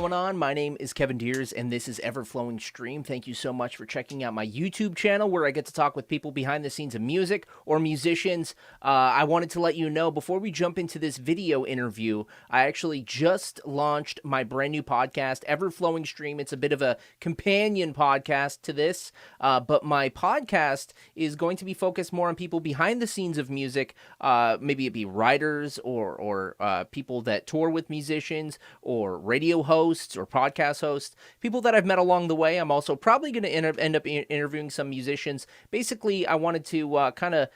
going on? My name is Kevin Deers, and this is Everflowing Stream. Thank you so much for checking out my YouTube channel, where I get to talk with people behind the scenes of music or musicians. I wanted to let you know, before we jump into this video interview, I actually just launched my brand new podcast, Everflowing Stream. It's a bit of a companion podcast to this, but my podcast is going to be focused more on people behind the scenes of music. Maybe it be writers or people that tour with musicians, or radio hosts or podcast hosts, people that I've met along the way. I'm also probably going to end up interviewing some musicians. Basically, I wanted to kind of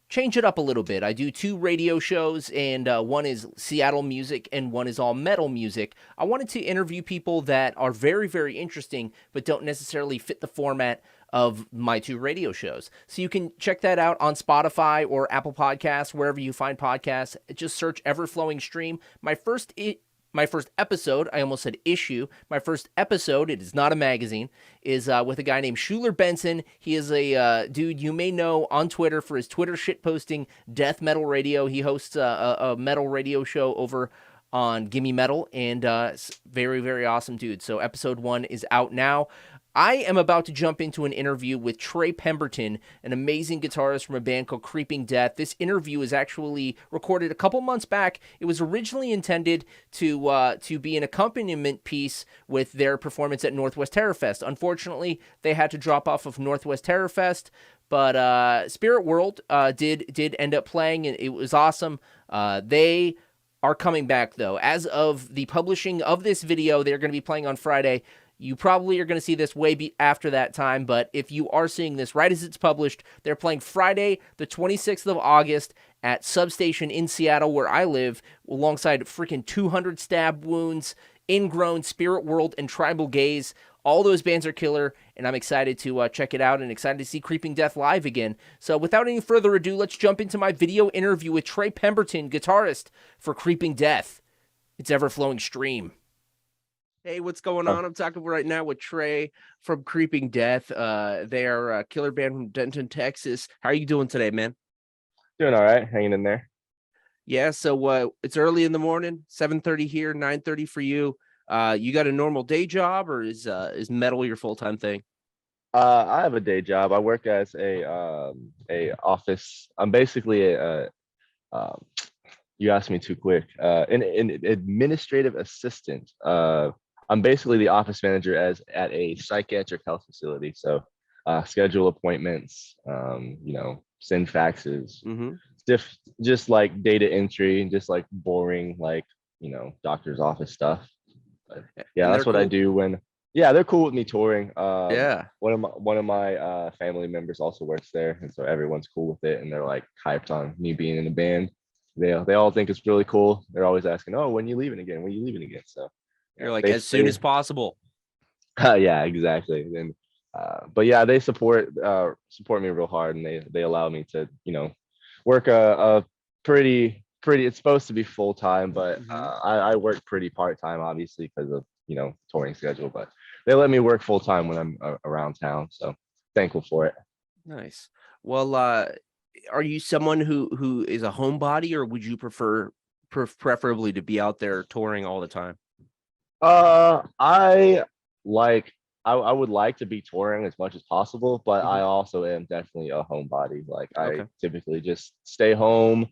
change it up a little bit. I do 2 radio shows, and one is Seattle music and one is all metal music. I wanted to interview people that are very, very interesting, but don't necessarily fit the format of my 2 radio shows. So you can check that out on Spotify or Apple Podcasts, wherever you find podcasts. Just search Everflowing Stream. My first episode, I almost said issue, my first episode, it is not a magazine, is with a guy named Schuler Benson. He is a dude you may know on Twitter for his Twitter shitposting Death Metal Radio. He hosts a metal radio show over on Gimme Metal, and very, very awesome dude. So episode 1 is out now. I am about to jump into an interview with Trey Pemberton, an amazing guitarist from a band called Creeping Death. This interview is actually recorded a couple months back. It was originally intended to be an accompaniment piece with their performance at Northwest Terrorfest. Unfortunately, they had to drop off of Northwest Terrorfest, but Spirit World did end up playing, and it was awesome. They are coming back, though. As of the publishing of this video, they're going to be playing on Friday. You probably are going to see this way after that time, but if you are seeing this right as it's published, they're playing Friday, the 26th of August at Substation in Seattle, where I live, alongside freaking 200 Stab Wounds, Ingrown, Spirit World, and Tribal Gaze. All those bands are killer, and I'm excited to check it out and excited to see Creeping Death live again. So without any further ado, let's jump into my video interview with Trey Pemberton, guitarist for Creeping Death. It's Everflowing Stream. Hey, what's going on? I'm talking right now with Trey from Creeping Death. They are a killer band from Denton, Texas. How are you doing today, man? Doing all right, hanging in there. Yeah, so it's early in the morning, 7:30 here, 9:30 for you. You got a normal day job, or is metal your full-time thing? I have a day job. I work as a office. I'm basically you asked me too quick. An administrative assistant. I'm basically the office manager at a psychiatric health facility. So schedule appointments, send faxes, just like data entry, just like boring, like, doctor's office stuff. But yeah, that's what cool. I do when, they're cool with me touring. One of my family members also works there, and so everyone's cool with it, and they're like hyped on me being in the band. They all think it's really cool. They're always asking, "Oh, when you leaving again? When you leaving again?" So you're like, as soon as possible. Yeah, exactly. And but yeah, they support me real hard, and they allow me to work a pretty. It's supposed to be full time, but I work pretty part time, obviously, because of touring schedule. But they let me work full time when I'm around town, so thankful for it. Nice. Well, are you someone who is a homebody, or would you preferably to be out there touring all the time? I would like to be touring as much as possible, but I also am definitely a homebody. Like, I typically just stay home,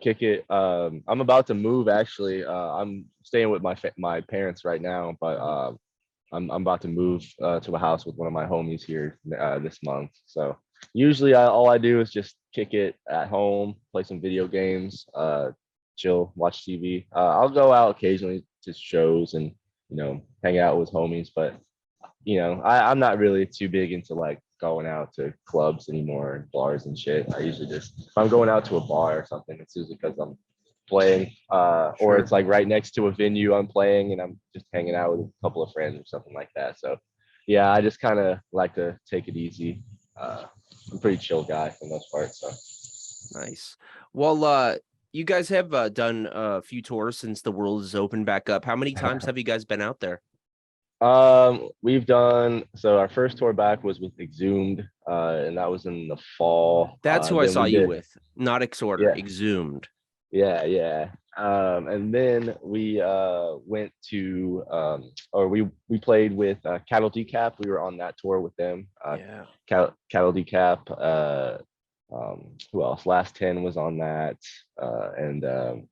kick it. I'm about to move, actually. I'm staying with my parents right now, but I'm about to move to a house with one of my homies here this month. So usually all I do is just kick it at home, play some video games, chill, watch TV. I'll go out occasionally to shows and hang out with homies, but I'm not really too big into like going out to clubs anymore and bars and shit. I usually just, if I'm going out to a bar or something, it's usually because I'm playing, or it's like right next to a venue I'm playing and I'm just hanging out with a couple of friends or something like that. So yeah, I just kind of like to take it easy. I'm a pretty chill guy for the most part. So nice. Well, you guys have done a few tours since the world is open back up. How many times have you guys been out there? We've done, so our first tour back was with Exhumed, and that was in the fall. That's who I saw you with, not Exorder, Exhumed. Yeah. And then we went to or we played with Cattle Decap. We were on that tour with them. Yeah. Cattle Decap. Who else? Last 10 was on that, and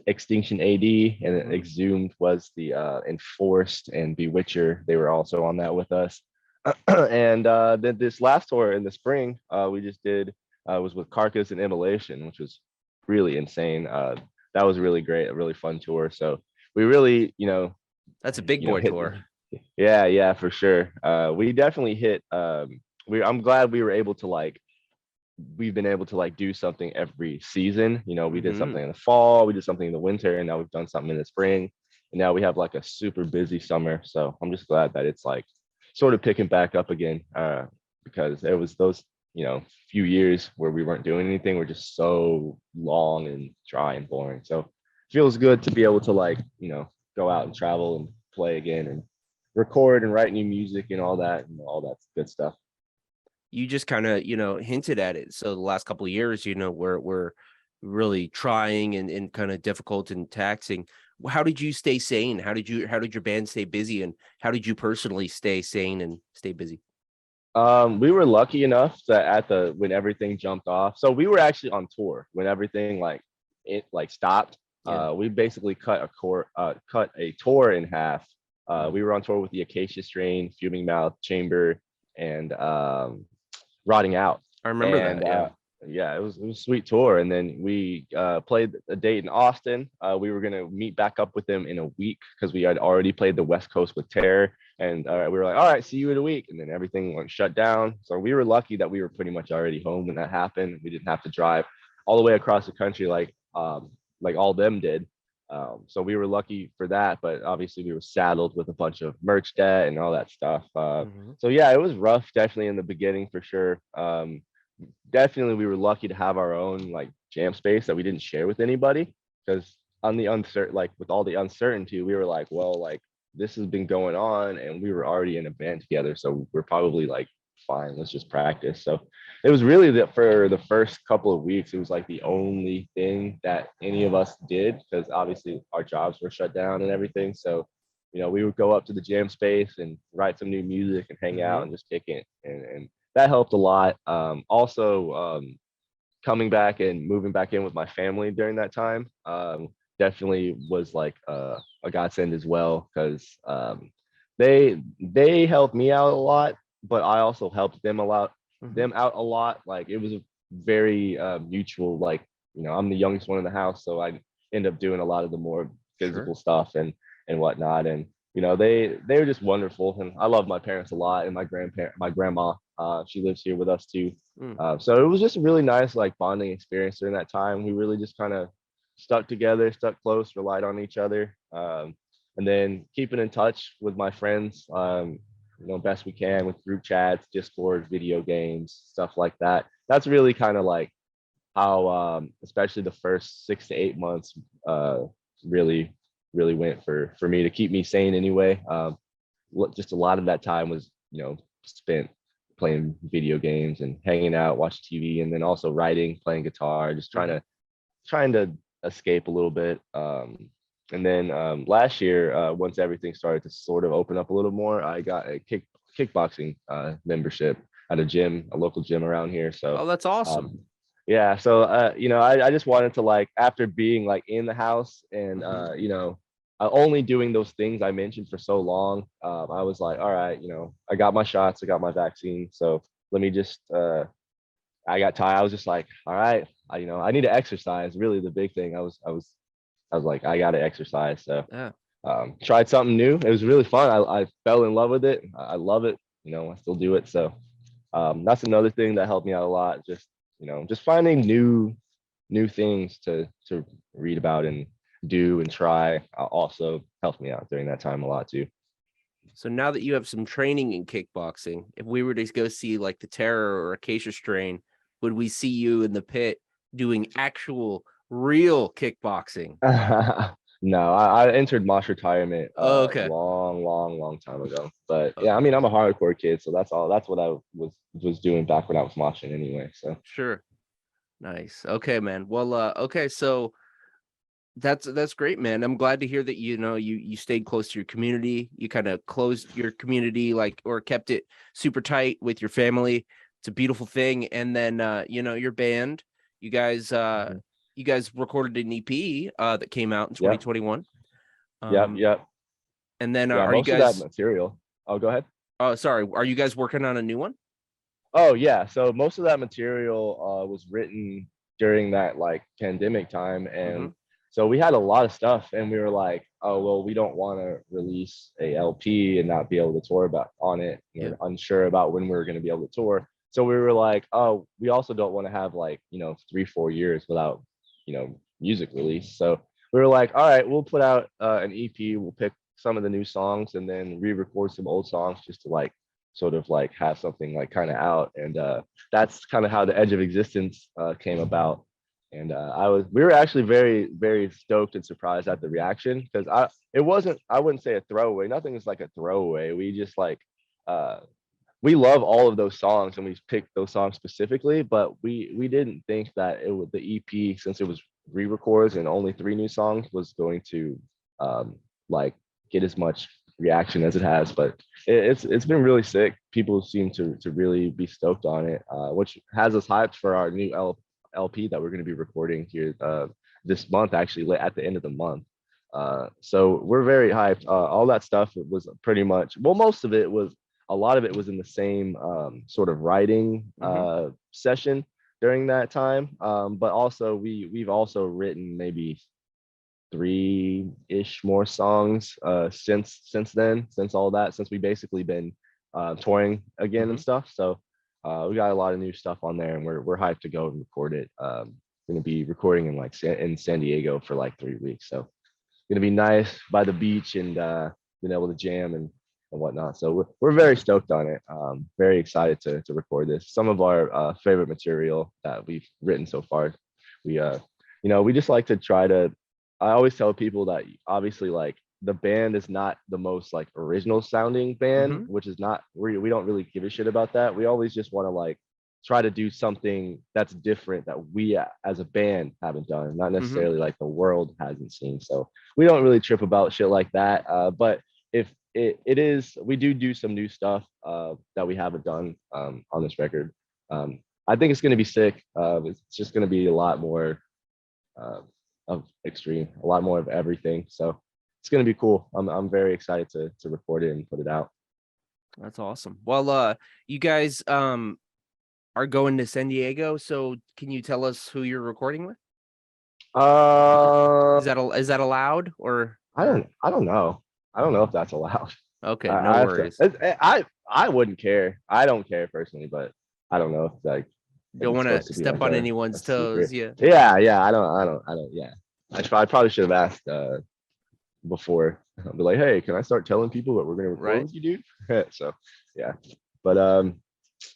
Extinction AD and Mhm. Exhumed was the Enforced and Bewitcher. They were also on that with us. And then this last tour in the spring, we just did was with Carcass and Immolation, which was really insane. That was really great, a really fun tour. So we really, That's a big boy hit. tour. Yeah, yeah, for sure. We definitely hit. I'm glad we were able to like. We've been able to like do something every season. We did Hmm. something in the fall, we did something in the winter, and now we've done something in the spring. And now we have like a super busy summer. So I'm just glad that it's like sort of picking back up again. Because there was those, few years where we weren't doing anything. We're just so long and dry and boring. So it feels good to be able to like, go out and travel and play again and record and write new music and all that good stuff. You just kind of, hinted at it. So the last couple of years, we're really trying and kind of difficult and taxing. How did you stay sane? How did your band stay busy, and how did you personally stay sane and stay busy? We were lucky enough that when everything jumped off. So we were actually on tour when everything like it like stopped. Yeah. We basically cut a tour in half. Mm. We were on tour with the Acacia Strain, Fuming Mouth, Chamber, and Rotting Out. I remember And that. Yeah. yeah, it was a sweet tour. And then we played a date in Austin. We were gonna meet back up with them in a week because we had already played the West Coast with Terror. And we were like, all right, see you in a week. And then everything went shut down. So we were lucky that we were pretty much already home when that happened. We didn't have to drive all the way across the country like all them did. So we were lucky for that, but obviously we were saddled with a bunch of merch debt and all that stuff. Mhm. So yeah, it was rough, definitely in the beginning for sure. Definitely we were lucky to have our own like jam space that we didn't share with anybody because on the uncertain like with all the uncertainty, we were like, well, like this has been going on and we were already in a band together, so we're probably like fine, let's just practice. So it was really that for the first couple of weeks it was like the only thing that any of us did because obviously our jobs were shut down and everything. So we would go up to the jam space and write some new music and hang out Mhm. and just kick it, and that helped a lot. Also, coming back and moving back in with my family during that time definitely was like a godsend as well because they helped me out a lot, but I also helped Mhm. them out a lot. Like it was a very mutual. Like I'm the youngest one in the house, so I end up doing a lot of the more Sure. physical stuff and whatnot. And they were just wonderful, and I love my parents a lot, and my grandma. She lives here with us too. Mm. So it was just a really nice like bonding experience during that time. We really just kind of stuck together, stuck close, relied on each other, and then keeping in touch with my friends, best we can with group chats, Discord, video games, stuff like that. That's really kind of like how, especially the first 6 to 8 months, really, really went for me to keep me sane anyway. Just a lot of that time was spent playing video games and hanging out, watching TV, and then also writing, playing guitar, just Mhm. trying to escape a little bit. And then last year, once everything started to sort of open up a little more, I got a kickboxing membership at a local gym around here. So Oh, that's awesome. um, yeah, so I just wanted to like after being like in the house and Mhm. only doing those things I mentioned for so long, I was like, all right, I got my shots, I got my vaccine, so let me just I got tired. I was just like, all right, I need to exercise. Really, the big thing. I was like, I got to exercise. So Yeah. tried something new. It was really fun. I fell in love with it. I love it. I still do it. So that's another thing that helped me out a lot. Just finding new things to read about and do and try also helped me out during that time a lot too. So now that you have some training in kickboxing, if we were to go see like the Terror or Acacia Strain, would we see you in the pit doing actual real kickboxing? No, I entered Mosh retirement Oh, okay. long, long, long time ago. But yeah, I Okay. mean, I'm a hardcore kid, so that's all. That's what I was doing back when I was moshing anyway. So Sure. Nice. Okay, man. Well, okay. So That's great, man. I'm glad to hear that, you stayed close to your community. You kind of closed your community, like, or kept it super tight with your family. It's a beautiful thing. And then your band, you guys uh Mhm. you guys recorded an EP that came out in Yep, 2021. yep, Um yep. and then Yeah, are you most of that guys material. Oh, go ahead. sorry, are you guys working on a new one? Oh yeah, so most of that material was written during that like pandemic time, Mm-hmm. and so we had a lot of stuff, and we were like, oh well, we don't want to release a LP and not be able to tour about on it. Yeah. We're unsure about when we were going to be able to tour, so we were like, oh, we also don't want to have like 3-4 years without music release. So we were like, all right, we'll put out an EP. We'll pick some of the new songs and then re-record some old songs just to like sort of like have something like kind of out, and that's kind of how the Edge of Existence came about. And we were actually very very stoked and surprised at the reaction, because I wouldn't say a throwaway, nothing is like a throwaway, we just like uh we love all of those songs and we picked those songs specifically, but we didn't think that it would, the EP, since it was re-records and only 3 new songs, was going to like get as much reaction as it has. But it's been really sick. People seem to really be stoked on it, which has us hyped for our new LP that we're going to be recording here this month, actually at the end of the month. So we're very hyped. All that stuff was pretty much, well, most of it was, a lot of it was in the same sort of writing Mm-hmm. session during that time. But also we've also written maybe 3-ish more songs since then, since all that, since we basically been touring again Mm-hmm. and stuff. So we got a lot of new stuff on there, and we're hyped to go and record it. Going to be recording in like in San Diego for like 3 weeks. So going to be nice by the beach, and being able to jam and whatnot. So we're very stoked on it. Very excited to record this. Some of our favorite material that we've written so far. We just like to try to. I always tell people that obviously like the band is not the most like original sounding band, Mm-hmm. which is not, we don't really give a shit about that. We always just want to like try to do something that's different that we as a band haven't done, not Mm-hmm. necessarily like the world hasn't seen. So we don't really trip about shit like that. But if it is, we do some new stuff that we haven't done on this record. I think it's going to be sick. It's just going to be a lot more uh, of extreme, a lot more of everything. So it's going to be cool. I'm very excited to record it and put it out. That's awesome. Well, you guys are going to San Diego, so can you tell us who you're recording with? Uh, Is that allowed, or I don't know. I don't know if that's allowed. okay, no I have to. worries. I wouldn't care. I don't care personally, but I don't know if Don't it's want supposed to to be step like on a anyone's toes. secret. Yeah. Yeah, yeah. I don't. Yeah. I probably should have asked before. I'll be like, hey, can I start telling people that we're gonna record Right. with you, dude? So yeah. But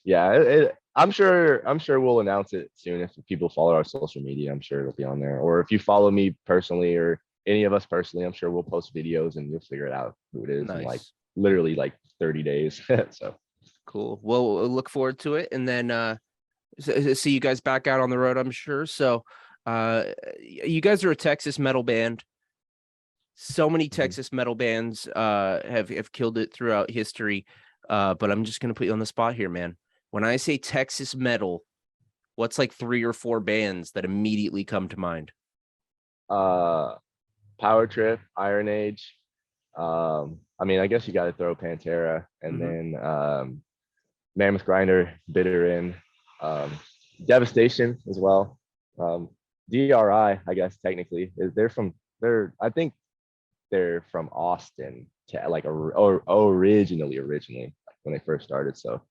yeah. I'm sure we'll announce it soon if people follow our social media. I'm sure it'll be on there. Or if you follow me personally or any of us personally, I'm sure we'll post videos and you'll figure it out who it is in like Nice. literally like 30 days. So Cool. Well, we'll look forward to it, and then see you guys back out on the road, I'm sure. So, you guys are a Texas metal band. So many mhm. Texas metal bands have killed it throughout history. But I'm just gonna put you on the spot here, man. When I say Texas metal, what's like 3 or 4 bands that immediately come to mind? uh Power Trip, Iron Age. I mean, I guess you got to throw Pantera, and Mm-hmm. then Mammoth Grinder, Bitter End, um, Devastation as well. Um, DRI, I guess technically, I think they're from Austin, like or originally like when they first started. So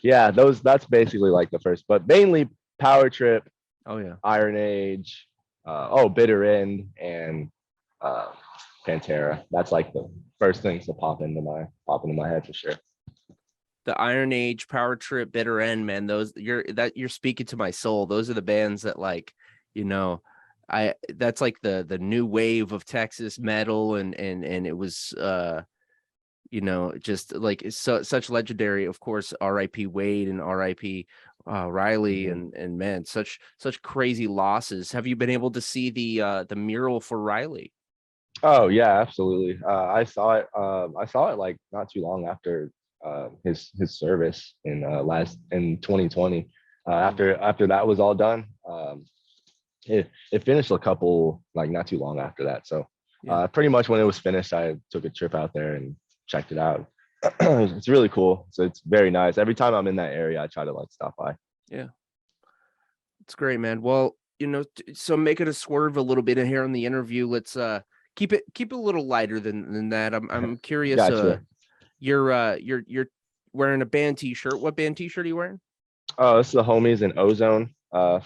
yeah, that's basically like the first, but mainly Power Trip, Oh yeah. Iron Age, Bitter End, and uh, Pantera. That's like the first things to pop into my head for sure. The Iron Age, Power Trip, Bitter End, man. You're speaking to my soul. Those are the bands that like, you know, I that's like the new wave of Texas metal, and it was You know, just like it's such legendary, of course, R.I.P. Wade and R.I.P. Riley, Mhm. and man, such crazy losses. Have you been able to see the mural for Riley? Oh yeah, absolutely. I saw it. I saw it like not too long after his service in last in 2020. Mm, After that was all done, it finished a couple like not too long after that. So yeah, pretty much when it was finished, I took a trip out there and checked it out. It's really cool. So it's very nice. Every time I'm in that area, I try to like stop by. yeah, it's great, man. Well, so making a swerve a little bit in here in the interview, let's keep it a little lighter than that. I'm curious. Gotcha. You're wearing a band T-shirt. What band T-shirt are you wearing? Oh, this is the homies in Ozone,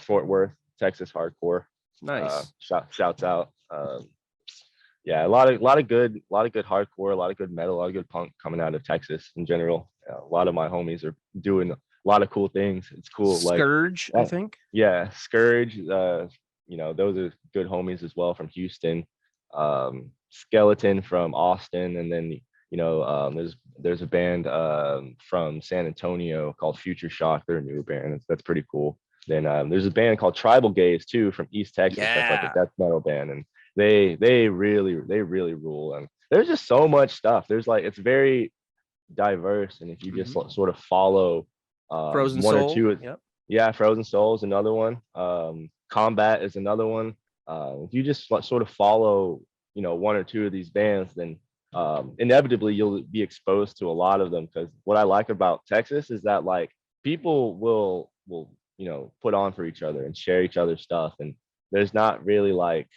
Fort Worth, Texas hardcore. Nice. Shouts out. Yeah, a lot of good hardcore, a lot of good metal, a lot of good punk coming out of Texas in general. A lot of my homies are doing a lot of cool things. It's cool. Like, Scourge, I uh, think. yeah, Scourge. Those are good homies as well from Houston. Skeleton from Austin, and then there's a band from San Antonio called Future Shock. They're a newer band. That's pretty cool. Then there's a band called Tribal Gaze too from East Texas. That's like a Yeah. death metal band, and they really rule. And there's just so much stuff. There's like it's very diverse, and if you just Mhm. sort of follow Frozen one or Soul. two, Yep. yeah, Frozen Soul is another one. Combat is another one. If you just sort of follow, one or two of these bands, then inevitably you'll be exposed to a lot of them. Because what I like about Texas is that like people will put on for each other and share each other's stuff, and there's not really like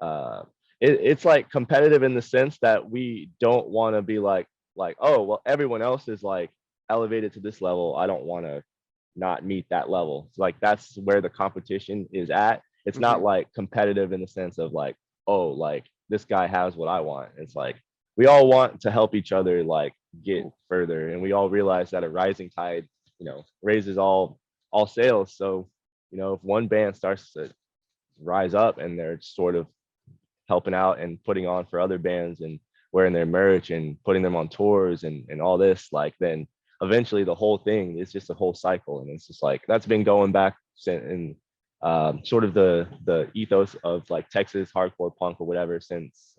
uh, it's like competitive in the sense that we don't want to be like, oh well, everyone else is like elevated to this level, I don't want to not meet that level. It's like that's where the competition is at. It's not Mhm. like competitive in the sense of like, oh, like this guy has what I want. It's like we all want to help each other like get Cool. further, and we all realize that a rising tide raises all sails. So if one band starts to rise up and they're sort of helping out and putting on for other bands and wearing their merch and putting them on tours and all this, like then eventually the whole thing is just a whole cycle. And it's just like that's been going back in sort of the ethos of like Texas hardcore punk or whatever since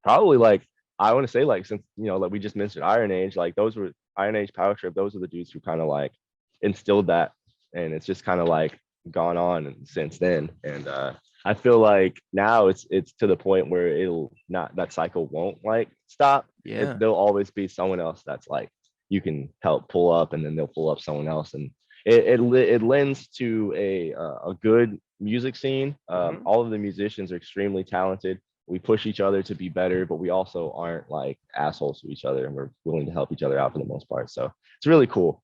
probably like I want to say like since like we just mentioned Iron Age, like those were Iron Age, Power Trip, those are the dudes who kind of like instilled that, and it's just kind of like gone on since then. And I feel like now it's to the point where it'll not that cycle won't like stop. Yeah. There'll always be someone else that's like you can help pull up, and then they'll pull up someone else, and it lends to a good music scene. Mhm. All of the musicians are extremely talented. We push each other to be better, but we also aren't like assholes to each other, and we're willing to help each other out for the most part. So it's really cool.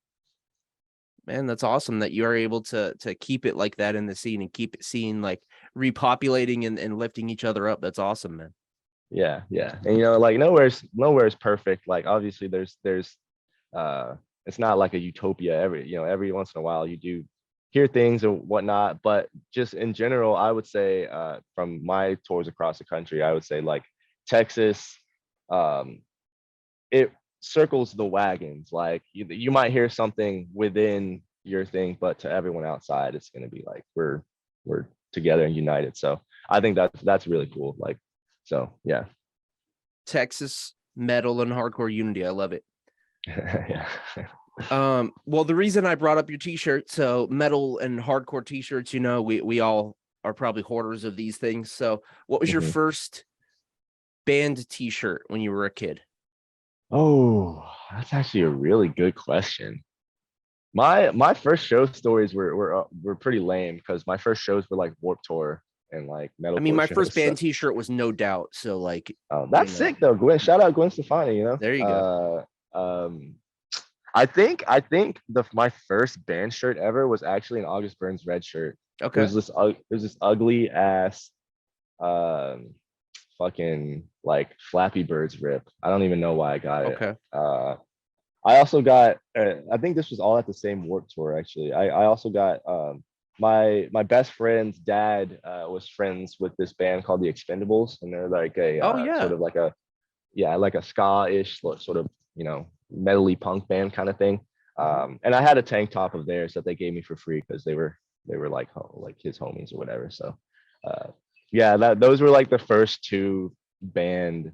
Man, that's awesome that you are able to keep it like that in the scene and keep it scene like repopulating and lifting each other up. That's awesome, man. Yeah, yeah. And like nowhere's perfect. Like obviously there's uh it's not like a utopia. Every once in a while you do hear things and whatnot, but just in general, I would say from my tours across the country, I would say like Texas, um, it circles the wagons. Like you might hear something within your thing, but to everyone outside, it's gonna be like we're together and united. So I think that's really cool. Like, so yeah. Texas metal and hardcore unity. I love it. Yeah. Well, the reason I brought up your t-shirt, so metal and hardcore t-shirts, we all are probably hoarders of these things. So what was your Mhm. first band t-shirt when you were a kid? Oh, that's actually a really good question. My first show stories were pretty lame because my first shows were like Warped Tour and like I mean, metalcore my first shows. So band t-shirt was No Doubt. So like, that's sick though. Gwen, shout out Gwen Stefani. there you go. I think my first band shirt ever was actually an August Burns Red shirt. Okay. It was this ugly ass um fucking like Flappy Birds rip. I don't even know why I got it. Okay. I also got. I think this was all at the same Warp Tour. Actually, I also got. My best friend's dad was friends with this band called the Expendables, and they're like a Oh sort yeah. of like a yeah, like a ska-ish sort of, metally punk band kind of thing. And I had a tank top of theirs that they gave me for free because they were like like his homies or whatever. So uh, yeah, those were like the first two band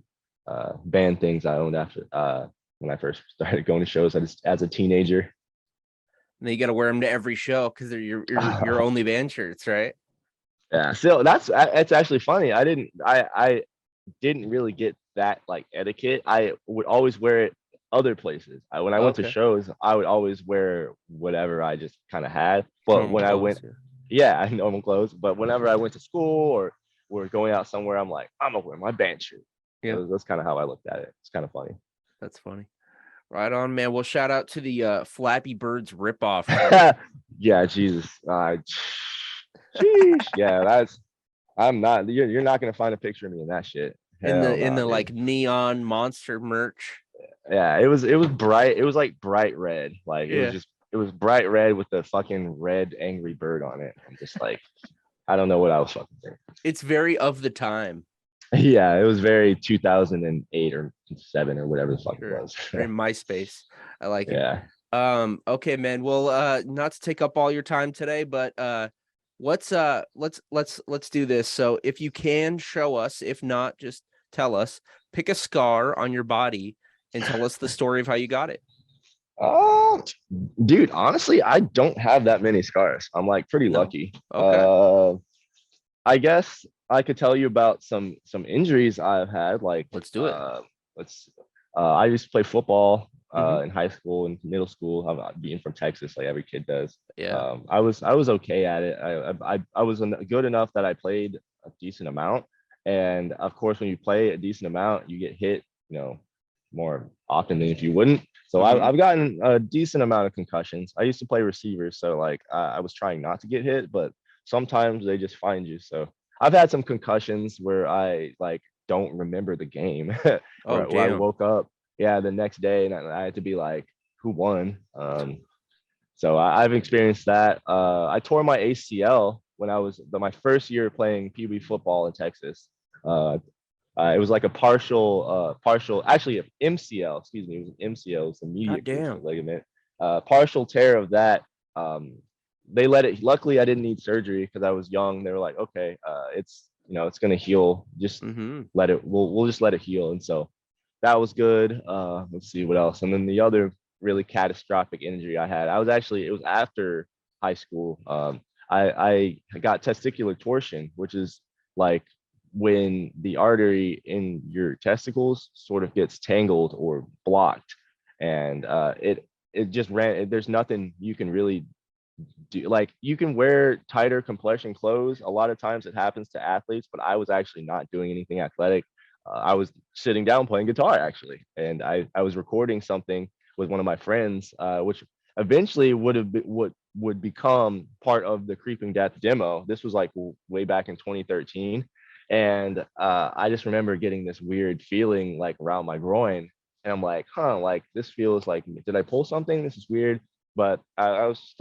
things I owned after when I first started going to shows as a teenager. And then you got to wear them to every show because they're your only band shirts, right? Yeah, so that's actually funny. I didn't really get that like etiquette. I would always wear it other places. When I went to Okay. shows, I would always wear whatever I just kind of had. But Normal when I clothes. went, yeah, I normal clothes. But whenever I went to school or we're going out somewhere, I'm like, I'm gonna wear my band shirt. Yeah, That's kind of how I looked at it. It's kind of funny. that's funny. Right on, man. Well, shout out to the Flappy Birds ripoff shirt Yeah, Jesus. Sheesh. Yeah, I'm not. You're not gonna find a picture of me in that shit. in Hell the no, dude. like neon monster merch. Yeah, it was bright. It was like bright red. Like Yeah, it was bright red with the fucking red angry bird on it. I'm just like, I don't know what I was fucking thinking. it's very of the time. Yeah, it was very 2008 or 7 or whatever the fuck it Sure. was. Very MySpace. I like it. Yeah. Okay, man. Well, not to take up all your time today, but let's do this. So if you can show us, if not, just tell us, pick a scar on your body and tell us the story of how you got it. Oh, dude, honestly, I don't have that many scars. I'm like pretty No. lucky. Okay. I guess I could tell you about some injuries I've had. Like, Let's do it. let's. I used to play football Mm-hmm. in high school and middle school. I'm being from Texas, like every kid does. Yeah. I was okay at it. I was good enough that I played a decent amount. And of course, when you play a decent amount, you get hit, more often than if you wouldn't. So Mm-hmm. I've gotten a decent amount of concussions. I used to play receiver, so like I was trying not to get hit, but sometimes they just find you. So I've had some concussions where I like don't remember the game, Oh, where I damn. woke up, yeah, the next day and I had to be like, who won? So I've experienced that. I tore my ACL when I was my first year playing Pee Wee football in Texas. Uh, it was like a partial, actually, MCL. Excuse me, it was an MCL. It's a God medial cruciate damn. ligament. Partial tear of that. Um, they let it. Luckily, I didn't need surgery because I was young. They were like, okay, it's gonna heal. Just Mm-hmm. let it. We'll just let it heal. And so that was good. Let's see what else. And then the other really catastrophic injury I had, it was after high school. I got testicular torsion, which is like when the artery in your testicles sort of gets tangled or blocked, and it just ran. There's nothing you can really do. Like you can wear tighter compression clothes. A lot of times it happens to athletes, but I was actually not doing anything athletic. I was sitting down playing guitar actually, and I was recording something with one of my friends, which eventually would become part of the Creeping Death demo. This was like way back in 2013, and I just remember getting this weird feeling like around my groin, and I'm like, huh, like this feels like, did I pull something? This is weird. But I was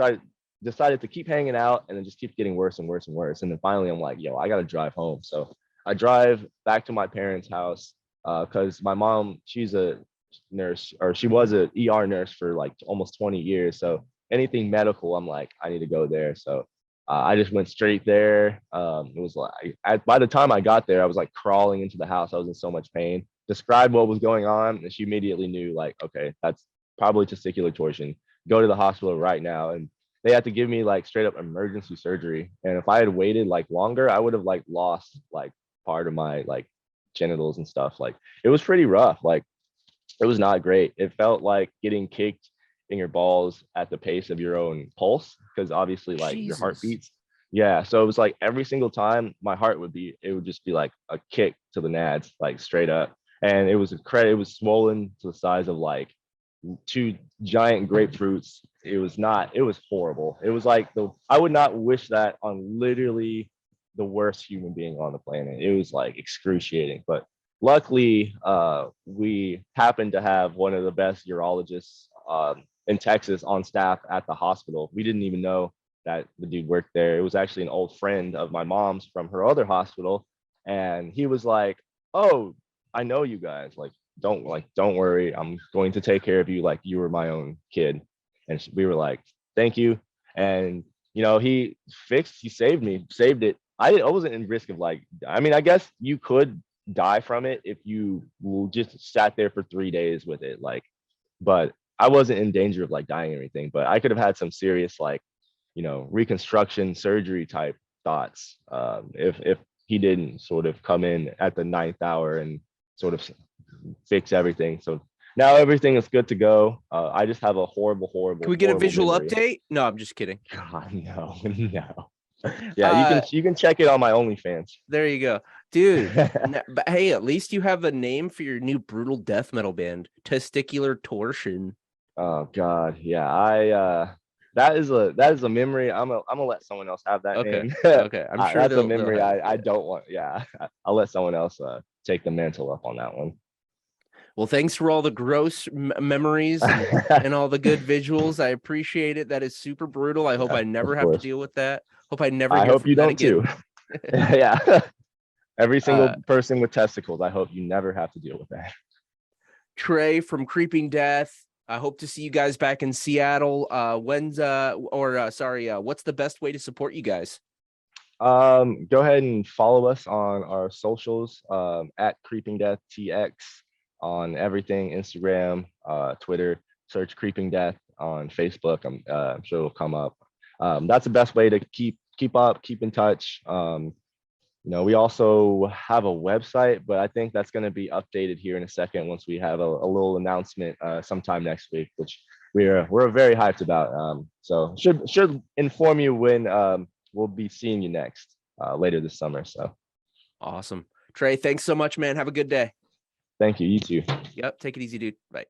decided to keep hanging out and then just keep getting worse and worse and worse. And then finally, I'm like, yo, I got to drive home. So I drive back to my parents' house because my mom, she's a nurse, or she was a ER nurse for like almost 20 years. So anything medical, I'm like, I need to go there. So I just went straight there. It was like, by the time I got there, I was like crawling into the house. I was in so much pain. Described what was going on, and she immediately knew, like, okay, that's probably testicular torsion. Go to the hospital right now. And they had to give me like straight up emergency surgery. And if I had waited like longer, I would have like lost like part of my like genitals and stuff. Like it was pretty rough. Like it was not great. It felt like getting kicked in your balls at the pace of your own pulse because obviously like your heart Jesus. beats. Yeah, so it was like every single time my heart it would just be like a kick to the nads, like straight up. And it was it was swollen to the size of like two giant grapefruits. It was horrible. It was like I would not wish that on literally the worst human being on the planet. It was like excruciating. But luckily, we happened to have one of the best urologists in Texas on staff at the hospital. We didn't even know that the dude worked there. It was actually an old friend of my mom's from her other hospital. And he was like, oh, I know you guys. Like, don't worry, I'm going to take care of you like you were my own kid. And we were like, thank you. And he saved it. I wasn't in risk of like, I mean, I guess you could die from it if you just sat there for 3 days with it, like, but I wasn't in danger of like dying or anything. But I could have had some serious like, reconstruction surgery type thoughts, if he didn't sort of come in at the ninth hour and sort of fix everything. So now everything is good to go. I just have a horrible, Can we get a visual memory. update? No, I'm just kidding. God, no, no. Yeah, you can check it on my OnlyFans. There you go, dude. But hey, at least you have a name for your new brutal death metal band, Testicular Torsion. Oh God, yeah. That is a memory. I'm gonna let someone else have that name. Okay, I'm sure that's a memory I don't want. Yeah, I'll let someone else take the mantle up on that one. Well, thanks for all the gross memories and all the good visuals. I appreciate it. That is super brutal. I hope I never have to deal with that. Hope I never. I hope you don't too. Yeah. Every single person with testicles, I hope you never have to deal with that. Trey from Creeping Death. I hope to see you guys back in Seattle. What's the best way to support you guys? Go ahead and follow us on our socials, at Creeping Death TX on everything, Instagram, Twitter. Search Creeping Death on Facebook. I'm sure it'll come up. That's the best way to keep up, keep in touch. We also have a website, but I think that's going to be updated here in a second once we have a little announcement sometime next week, which we're very hyped about. So should inform you when we'll be seeing you next later this summer. So awesome, Trey. Thanks so much, man. Have a good day. Thank you. You too. Yep. Take it easy, dude. Bye.